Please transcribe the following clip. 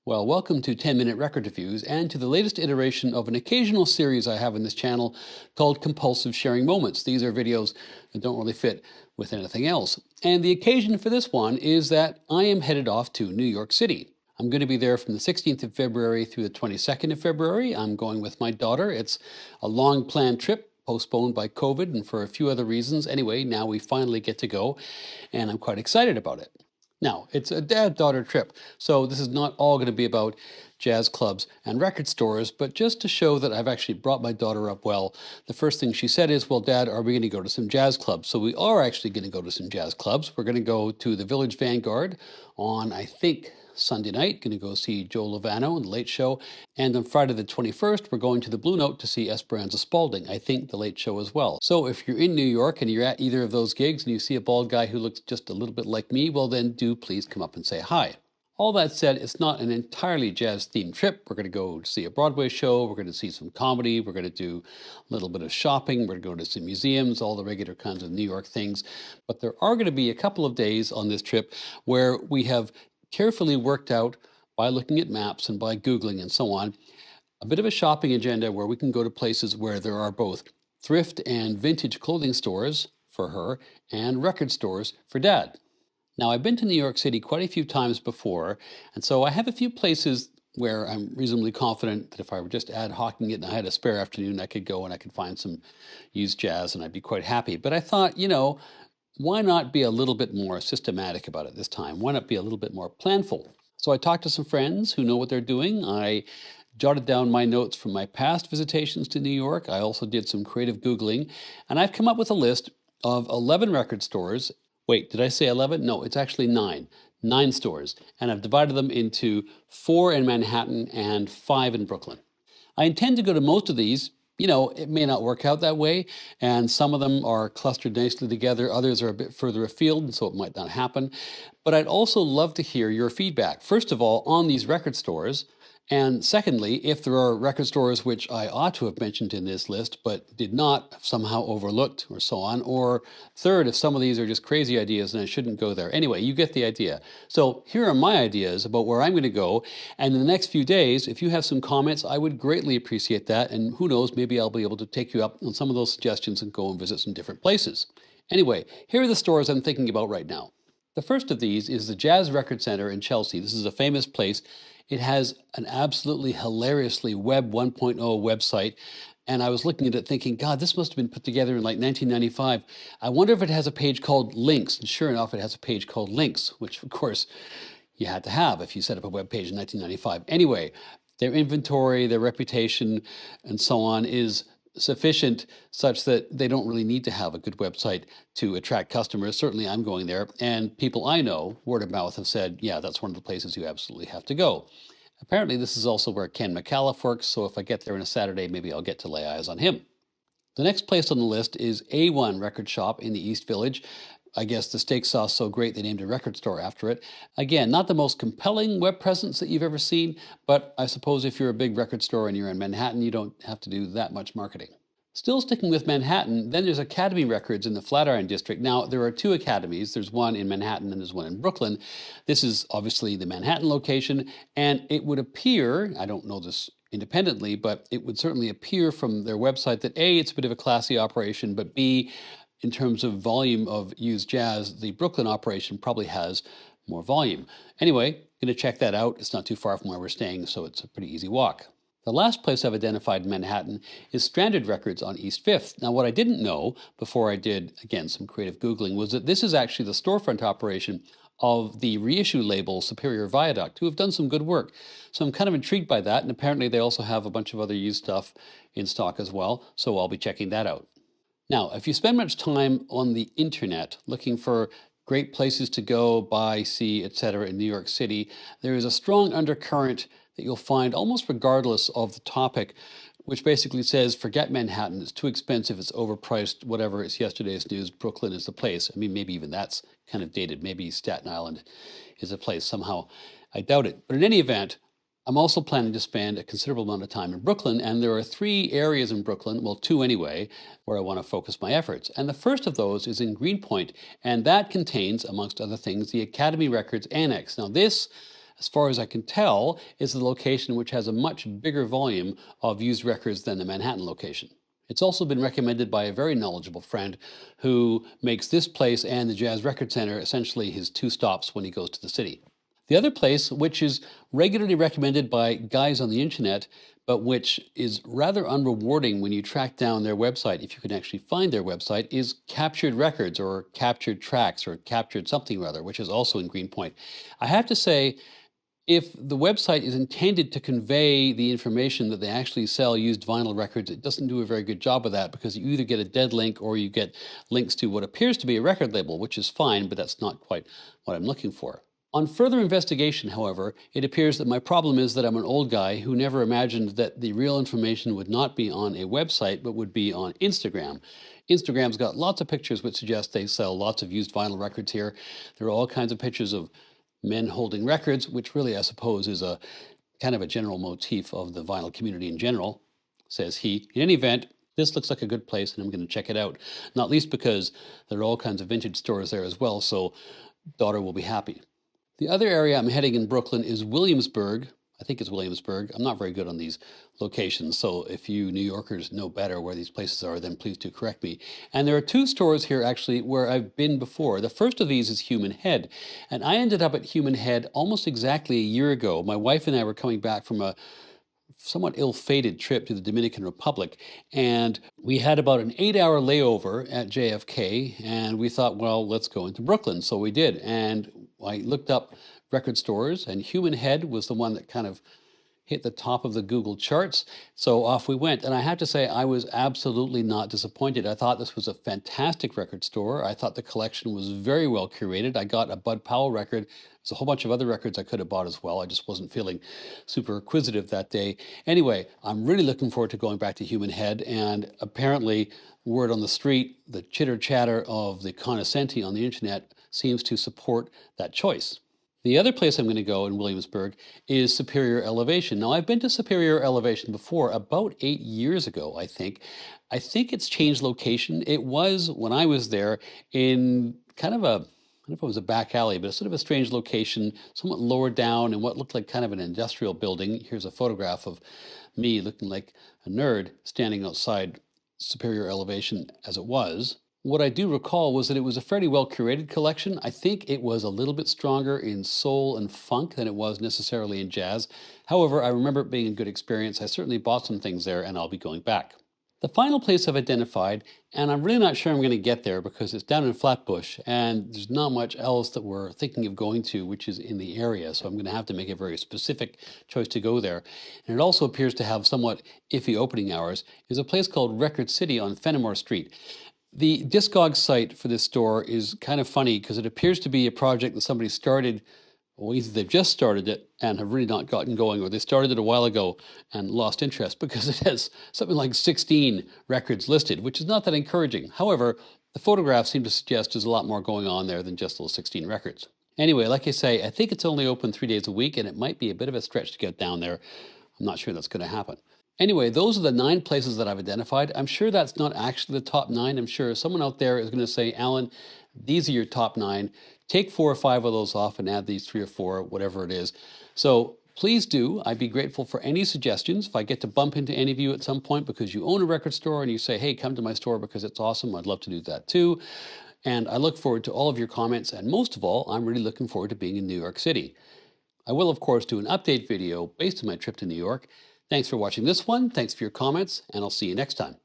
Well, welcome to 10-Minute Record Reviews and to the latest iteration of an occasional series I have in this channel called Compulsive Sharing Moments. These are videos that don't really fit with anything else. And the occasion for this one is that I am headed off to New York City. I'm going to be there from the 16th of February through the 22nd of February. I'm going with my daughter. It's a long planned trip, postponed by COVID and for a few other reasons. Anyway, now we finally get to go, and I'm quite excited about it. Now, it's a dad-daughter trip, so this is not all going to be about jazz clubs and record stores, but just to show that I've actually brought my daughter up well, the first thing she said is, well, Dad, are we going to go to some jazz clubs? So we are actually going to go to some jazz clubs. We're going to go to the Village Vanguard on, I think, Sunday night, going to go see Joe Lovano and The Late Show. And on Friday the 21st, we're going to the Blue Note to see Esperanza Spalding, I think The Late Show as well. So if you're in New York and you're at either of those gigs and you see a bald guy who looks just a little bit like me, well then do please come up and say hi. All that said, it's not an entirely jazz-themed trip. We're going to go see a Broadway show, we're going to see some comedy, we're going to do a little bit of shopping, we're going to go to some museums, all the regular kinds of New York things. But there are going to be a couple of days on this trip where we have carefully worked out, by looking at maps and by Googling and so on, a bit of a shopping agenda where we can go to places where there are both thrift and vintage clothing stores for her and record stores for Dad. Now, I've been to New York City quite a few times before, and so I have a few places where I'm reasonably confident that if I were just ad hocing it and I had a spare afternoon, I could go and I could find some used jazz and I'd be quite happy. But I thought, why not be a little bit more systematic about it this time? Why not be a little bit more planful? So I talked to some friends who know what they're doing. I jotted down my notes from my past visitations to New York. I also did some creative Googling, and I've come up with a list of 11 record stores. Wait, did I say 11? No, it's actually 9. 9 stores. And I've divided them into 4 in Manhattan and 5 in Brooklyn. I intend to go to most of these. It may not work out that way, and some of them are clustered nicely together, others are a bit further afield, so it might not happen. But I'd also love to hear your feedback, first of all, on these record stores, and secondly, if there are record stores which I ought to have mentioned in this list, but did not, somehow overlooked, or so on, or third, if some of these are just crazy ideas and I shouldn't go there. Anyway, you get the idea. So here are my ideas about where I'm going to go, and in the next few days, if you have some comments, I would greatly appreciate that, and who knows, maybe I'll be able to take you up on some of those suggestions and go and visit some different places. Anyway, here are the stores I'm thinking about right now. The first of these is the Jazz Record Center in Chelsea. This is a famous place. It has an absolutely hilariously Web 1.0 website, and I was looking at it thinking, God, this must have been put together in like 1995. I wonder if it has a page called Links, and sure enough, it has a page called Links, which of course you had to have if you set up a web page in 1995. Anyway, their inventory, their reputation, and so on is sufficient such that they don't really need to have a good website to attract customers. Certainly I'm going there, and people I know, word of mouth, have said, yeah, that's one of the places you absolutely have to go. Apparently this is also where Ken McAuliffe works, so if I get there on a Saturday, maybe I'll get to lay eyes on him. The next place on the list is A1 Record Shop in the East Village. I guess the steak sauce so great they named a record store after it. Again, not the most compelling web presence that you've ever seen, but I suppose if you're a big record store and you're in Manhattan, you don't have to do that much marketing. Still sticking with Manhattan, then there's Academy Records in the Flatiron District. Now, there are 2 academies. There's one in Manhattan and there's one in Brooklyn. This is obviously the Manhattan location, and it would appear, I don't know this independently, but it would certainly appear from their website that A, it's a bit of a classy operation, but B, in terms of volume of used jazz, the Brooklyn operation probably has more volume. Anyway, going to check that out. It's not too far from where we're staying, so it's a pretty easy walk. The last place I've identified in Manhattan is Stranded Records on East 5th. Now, what I didn't know before I did, again, some creative Googling was that this is actually the storefront operation of the reissue label Superior Viaduct, who have done some good work. So I'm kind of intrigued by that, and apparently they also have a bunch of other used stuff in stock as well, so I'll be checking that out. Now, if you spend much time on the internet looking for great places to go, buy, see, etc. in New York City, there is a strong undercurrent that you'll find almost regardless of the topic, which basically says, forget Manhattan, it's too expensive, it's overpriced, whatever, it's yesterday's news, Brooklyn is the place. I mean, maybe even that's kind of dated. Maybe Staten Island is a place somehow. I doubt it. But in any event, I'm also planning to spend a considerable amount of time in Brooklyn, and there are 3 areas in Brooklyn, well, 2 anyway, where I want to focus my efforts. And the first of those is in Greenpoint, and that contains, amongst other things, the Academy Records Annex. Now this as far as I can tell, is the location which has a much bigger volume of used records than the Manhattan location. It's also been recommended by a very knowledgeable friend who makes this place and the Jazz Record Center essentially his two stops when he goes to the city. The other place, which is regularly recommended by guys on the internet, but which is rather unrewarding when you track down their website, if you can actually find their website, is Captured Records or Captured Tracks or Captured something or other, which is also in Greenpoint. I have to say, if the website is intended to convey the information that they actually sell used vinyl records, it doesn't do a very good job of that, because you either get a dead link or you get links to what appears to be a record label, which is fine, but that's not quite what I'm looking for. On further investigation, however, it appears that my problem is that I'm an old guy who never imagined that the real information would not be on a website, but would be on Instagram. Instagram's got lots of pictures which suggest they sell lots of used vinyl records here. There are all kinds of pictures of men holding records, which really, I suppose, is a kind of a general motif of the vinyl community in general, says he. In any event, this looks like a good place and I'm going to check it out, not least because there are all kinds of vintage stores there as well, so daughter will be happy. The other area I'm heading in Brooklyn is Williamsburg. I think it's Williamsburg. I'm not very good on these locations, so if you New Yorkers know better where these places are, then please do correct me. And there are two stores here actually where I've been before. The first of these is Human Head, and I ended up at Human Head almost exactly a year ago. My wife and I were coming back from a somewhat ill-fated trip to the Dominican Republic, and we had about an 8-hour layover at JFK, and we thought, well, let's go into Brooklyn. So we did, and I looked up record stores, and Human Head was the one that kind of hit the top of the Google charts. So off we went. And I have to say, I was absolutely not disappointed. I thought this was a fantastic record store. I thought the collection was very well curated. I got a Bud Powell record. There's a whole bunch of other records I could have bought as well. I just wasn't feeling super acquisitive that day. Anyway, I'm really looking forward to going back to Human Head. And apparently, word on the street, the chitter chatter of the cognoscenti on the internet seems to support that choice. The other place I'm going to go in Williamsburg is Superior Elevation. Now, I've been to Superior Elevation before, about 8 years ago, I think. I think it's changed location. It was, when I was there, in kind of a, I don't know if it was a back alley, but sort of a strange location, somewhat lower down in what looked like kind of an industrial building. Here's a photograph of me looking like a nerd standing outside Superior Elevation as it was. What I do recall was that it was a fairly well curated collection. I think it was a little bit stronger in soul and funk than it was necessarily in jazz. However, I remember it being a good experience. I certainly bought some things there, and I'll be going back. The final place I've identified, and I'm really not sure I'm going to get there because it's down in Flatbush, and there's not much else that we're thinking of going to, which is in the area. So I'm going to have to make a very specific choice to go there. And it also appears to have somewhat iffy opening hours, is a place called Record City on Fenimore Street. The Discogs site for this store is kind of funny because it appears to be a project that somebody started, or either they've just started it and have really not gotten going, or they started it a while ago and lost interest because it has something like 16 records listed, which is not that encouraging. However, the photographs seem to suggest there's a lot more going on there than just those 16 records. Anyway, like I say, I think it's only open 3 days a week, and it might be a bit of a stretch to get down there. I'm not sure that's going to happen. Anyway, those are the 9 places that I've identified. I'm sure that's not actually the top 9. I'm sure someone out there is going to say, Alan, these are your top 9. Take 4 or 5 of those off and add these 3 or 4, whatever it is. So please do. I'd be grateful for any suggestions. If I get to bump into any of you at some point because you own a record store and you say, hey, come to my store because it's awesome, I'd love to do that too. And I look forward to all of your comments. And most of all, I'm really looking forward to being in New York City. I will, of course, do an update video based on my trip to New York. Thanks for watching this one. Thanks for your comments, and I'll see you next time.